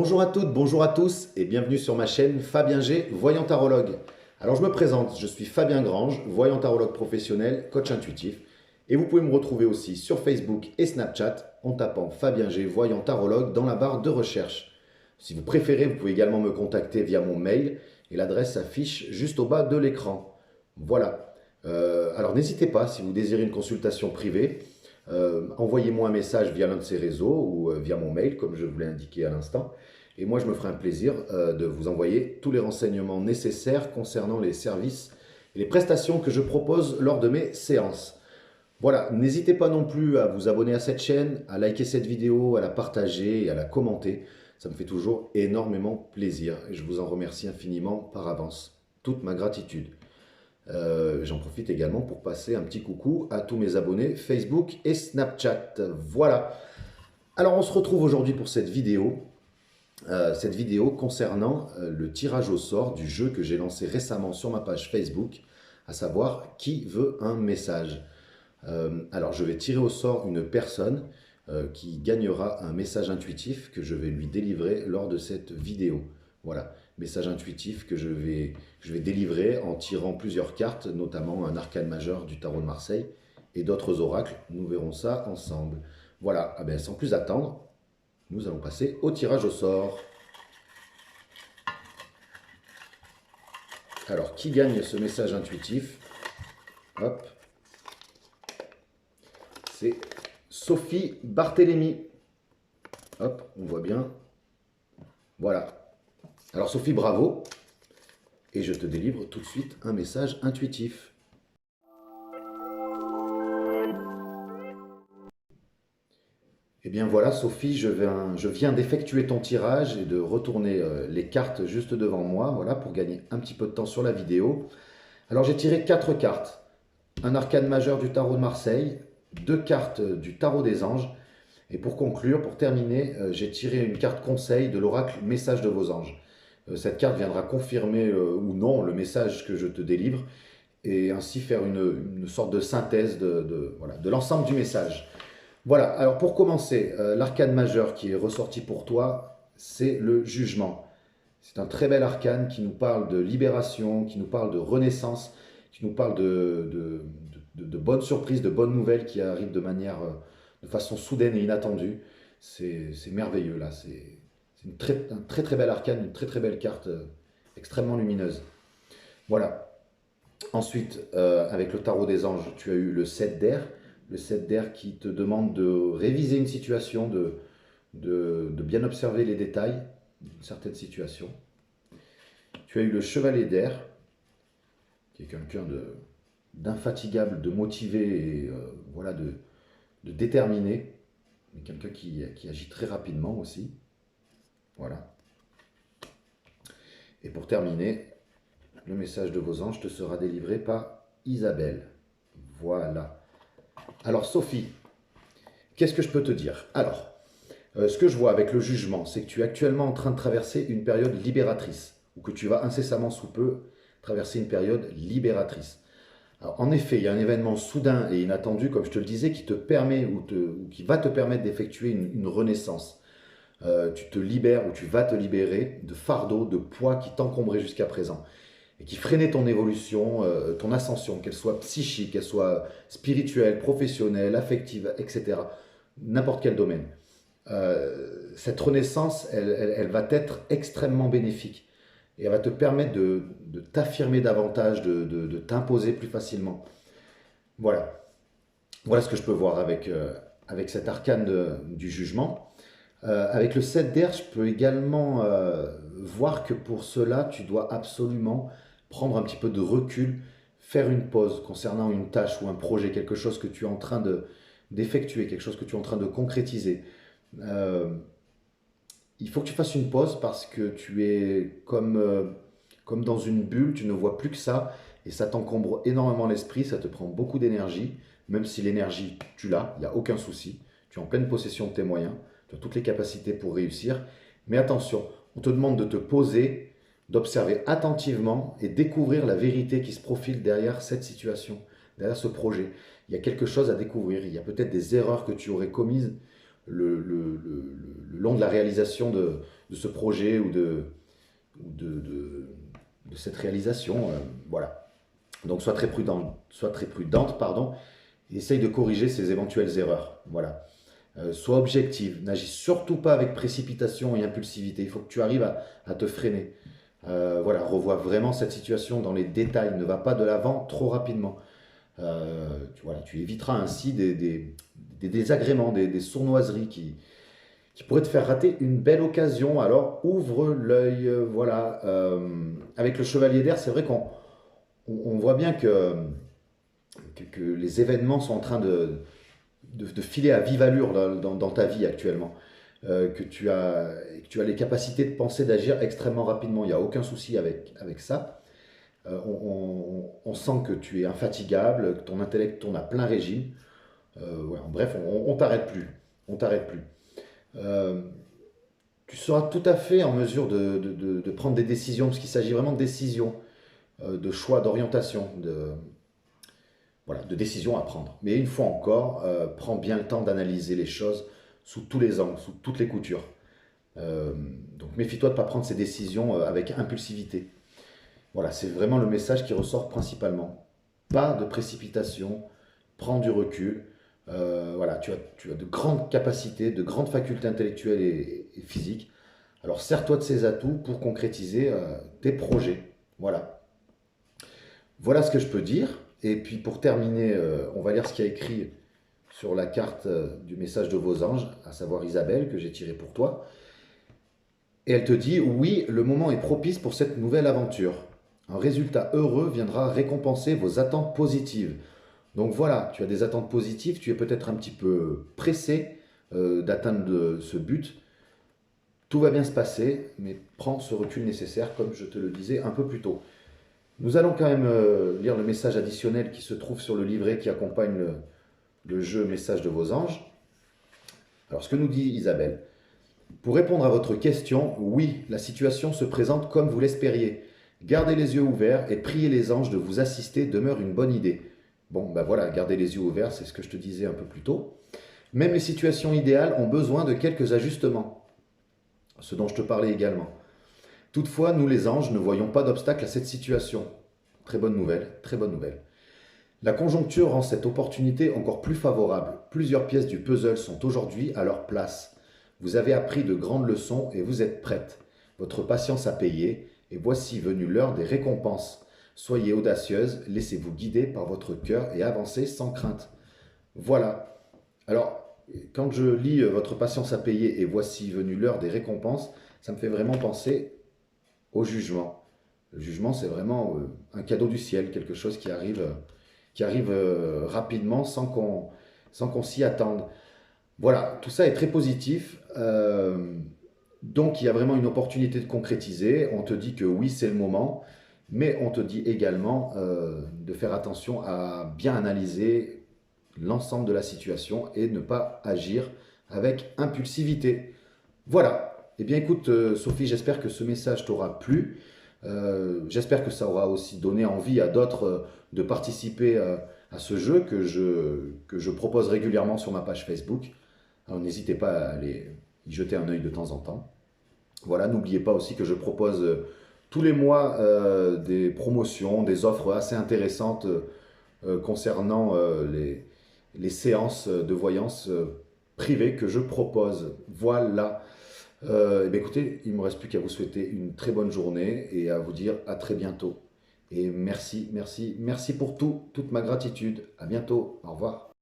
Bonjour à toutes, bonjour à tous et bienvenue sur ma chaîne Fabien G, voyant tarologue. Alors je me présente, je suis Fabien Grange, voyant tarologue professionnel, coach intuitif. Et vous pouvez me retrouver aussi sur Facebook et Snapchat en tapant Fabien G, voyant tarologue dans la barre de recherche. Si vous préférez, vous pouvez également me contacter via mon mail et l'adresse s'affiche juste au bas de l'écran. Voilà. Alors n'hésitez pas, si vous désirez une consultation privée, envoyez-moi un message via l'un de ces réseaux ou via mon mail, comme je vous l'ai indiqué à l'instant. Et moi, je me ferai un plaisir de vous envoyer tous les renseignements nécessaires concernant les services et les prestations que je propose lors de mes séances. Voilà, n'hésitez pas non plus à vous abonner à cette chaîne, à liker cette vidéo, à la partager et à la commenter. Ça me fait toujours énormément plaisir et je vous en remercie infiniment par avance. Toute ma gratitude. J'en profite également pour passer un petit coucou à tous mes abonnés Facebook et Snapchat. Voilà. Alors on se retrouve aujourd'hui pour cette vidéo concernant le tirage au sort du jeu que j'ai lancé récemment sur ma page Facebook, à savoir qui veut un message. Alors je vais tirer au sort une personne qui gagnera un message intuitif que je vais lui délivrer lors de cette vidéo. Voilà, message intuitif que je vais délivrer en tirant plusieurs cartes, notamment un arcane majeur du tarot de Marseille et d'autres oracles. Nous verrons ça ensemble. Voilà, ah ben, sans plus attendre, nous allons passer au tirage au sort. Alors, qui gagne ce message intuitif? Hop. C'est Sophie Barthélémy. Hop, on voit bien. Voilà. Alors Sophie, bravo. Et je te délivre tout de suite un message intuitif. Eh bien voilà Sophie, je viens d'effectuer ton tirage et de retourner les cartes juste devant moi, voilà, pour gagner un petit peu de temps sur la vidéo. Alors j'ai tiré 4 cartes. Un arcane majeur du tarot de Marseille, 2 cartes du tarot des anges. Et pour conclure, pour terminer, j'ai tiré une carte conseil de l'oracle message de vos anges. Cette carte viendra confirmer ou non le message que je te délivre et ainsi faire une sorte de synthèse de l'ensemble du message. Voilà, alors pour commencer, l'arcane majeur qui est ressorti pour toi, c'est le jugement. C'est un très bel arcane qui nous parle de libération, qui nous parle de renaissance, qui nous parle de bonnes surprises, de bonnes nouvelles qui arrivent de façon soudaine et inattendue. C'est merveilleux là, c'est un très très bel arcane, une très très belle carte extrêmement lumineuse. Voilà. Ensuite, avec le tarot des anges, tu as eu le 7 d'air. Le 7 d'air qui te demande de réviser une situation, de bien observer les détails d'une certaine situation. Tu as eu le chevalier d'air, qui est quelqu'un d'infatigable, de motivé et voilà, de déterminé, mais quelqu'un qui agit très rapidement aussi. Voilà. Et pour terminer, le message de vos anges te sera délivré par Isabelle. Voilà. Alors Sophie, qu'est-ce que je peux te dire? Alors, ce que je vois avec le jugement, c'est que tu es actuellement en train de traverser une période libératrice, ou que tu vas incessamment sous peu traverser une période libératrice. Alors, en effet, il y a un événement soudain et inattendu, comme je te le disais, qui te permet ou qui va te permettre d'effectuer une renaissance. Tu te libères ou tu vas te libérer de fardeaux, de poids qui t'encombraient jusqu'à présent et qui freinaient ton évolution, ton ascension, qu'elle soit psychique, qu'elle soit spirituelle, professionnelle, affective, etc. N'importe quel domaine. Cette renaissance, elle va être extrêmement bénéfique et elle va te permettre de t'affirmer davantage, de t'imposer plus facilement. Voilà. Voilà ce que je peux voir avec cet arcane du jugement. Avec le 7 d'air, je peux également voir que pour cela, tu dois absolument prendre un petit peu de recul, faire une pause concernant une tâche ou un projet, quelque chose que tu es en train d'effectuer, quelque chose que tu es en train de concrétiser. Il faut que tu fasses une pause parce que tu es comme dans une bulle, tu ne vois plus que ça et ça t'encombre énormément l'esprit, ça te prend beaucoup d'énergie, même si l'énergie, tu l'as, il n'y a aucun souci, tu es en pleine possession de tes moyens. Tu as toutes les capacités pour réussir. Mais attention, on te demande de te poser, d'observer attentivement et découvrir la vérité qui se profile derrière cette situation, derrière ce projet. Il y a quelque chose à découvrir. Il y a peut-être des erreurs que tu aurais commises le long de la réalisation de ce projet ou de cette réalisation. Voilà. Donc sois très prudente, pardon, et essaye de corriger ces éventuelles erreurs. Voilà. Sois objective, n'agis surtout pas avec précipitation et impulsivité. Il faut que tu arrives à te freiner. Voilà, revois vraiment cette situation dans les détails. Ne va pas de l'avant trop rapidement. Voilà, tu éviteras ainsi des désagréments, des sournoiseries qui pourraient te faire rater une belle occasion. Alors ouvre l'œil. Voilà. Avec le chevalier d'air, c'est vrai qu'on voit bien que les événements sont en train de filer à vive allure dans ta vie actuellement. Que tu as les capacités de penser, d'agir extrêmement rapidement. Il n'y a aucun souci avec ça. On sent que tu es infatigable, que ton intellect tourne à plein régime. Voilà, bref, on t'arrête plus. On t'arrête plus. Euh, Tu seras tout à fait en mesure de prendre des décisions, parce qu'il s'agit vraiment de décisions, de choix, d'orientation, voilà, de décisions à prendre. Mais une fois encore, prends bien le temps d'analyser les choses sous tous les angles, sous toutes les coutures. Donc méfie-toi de ne pas prendre ces décisions avec impulsivité. Voilà, c'est vraiment le message qui ressort principalement. Pas de précipitation, prends du recul. Voilà, tu as de grandes capacités, de grandes facultés intellectuelles et physiques. Alors sers-toi de ces atouts pour concrétiser tes projets. Voilà. Voilà ce que je peux dire. Et puis pour terminer, on va lire ce qu'il y a écrit sur la carte du message de vos anges, à savoir Isabelle, que j'ai tiré pour toi. Et elle te dit, oui, le moment est propice pour cette nouvelle aventure. Un résultat heureux viendra récompenser vos attentes positives. Donc voilà, tu as des attentes positives, tu es peut-être un petit peu pressé d'atteindre ce but. Tout va bien se passer, mais prends ce recul nécessaire, comme je te le disais un peu plus tôt. Nous allons quand même lire le message additionnel qui se trouve sur le livret qui accompagne le jeu Message de vos anges. Alors, ce que nous dit Isabelle. Pour répondre à votre question, oui, la situation se présente comme vous l'espériez. Gardez les yeux ouverts et priez les anges de vous assister demeure une bonne idée. Bon, ben voilà, garder les yeux ouverts, c'est ce que je te disais un peu plus tôt. Même les situations idéales ont besoin de quelques ajustements, ce dont je te parlais également. Toutefois, nous les anges ne voyons pas d'obstacle à cette situation. Très bonne nouvelle, très bonne nouvelle. La conjoncture rend cette opportunité encore plus favorable. Plusieurs pièces du puzzle sont aujourd'hui à leur place. Vous avez appris de grandes leçons et vous êtes prête. Votre patience a payé et voici venue l'heure des récompenses. Soyez audacieuse, laissez-vous guider par votre cœur et avancez sans crainte. Voilà. Alors, quand je lis votre patience a payé et voici venue l'heure des récompenses, ça me fait vraiment penser au jugement. Le jugement, c'est vraiment un cadeau du ciel, quelque chose qui arrive rapidement sans qu'on s'y attende. Voilà, tout ça est très positif. Donc, il y a vraiment une opportunité de concrétiser. On te dit que oui, c'est le moment, mais on te dit également de faire attention à bien analyser l'ensemble de la situation et ne pas agir avec impulsivité. Voilà. Eh bien, écoute, Sophie, j'espère que ce message t'aura plu. J'espère que ça aura aussi donné envie à d'autres de participer à ce jeu que je propose régulièrement sur ma page Facebook. Alors n'hésitez pas à aller y jeter un œil de temps en temps. Voilà, n'oubliez pas aussi que je propose tous les mois des promotions, des offres assez intéressantes concernant les séances de voyance privées que je propose. Voilà. Eh bien, écoutez, il ne me reste plus qu'à vous souhaiter une très bonne journée et à vous dire à très bientôt. Et merci, merci, merci pour tout, toute ma gratitude. À bientôt. Au revoir.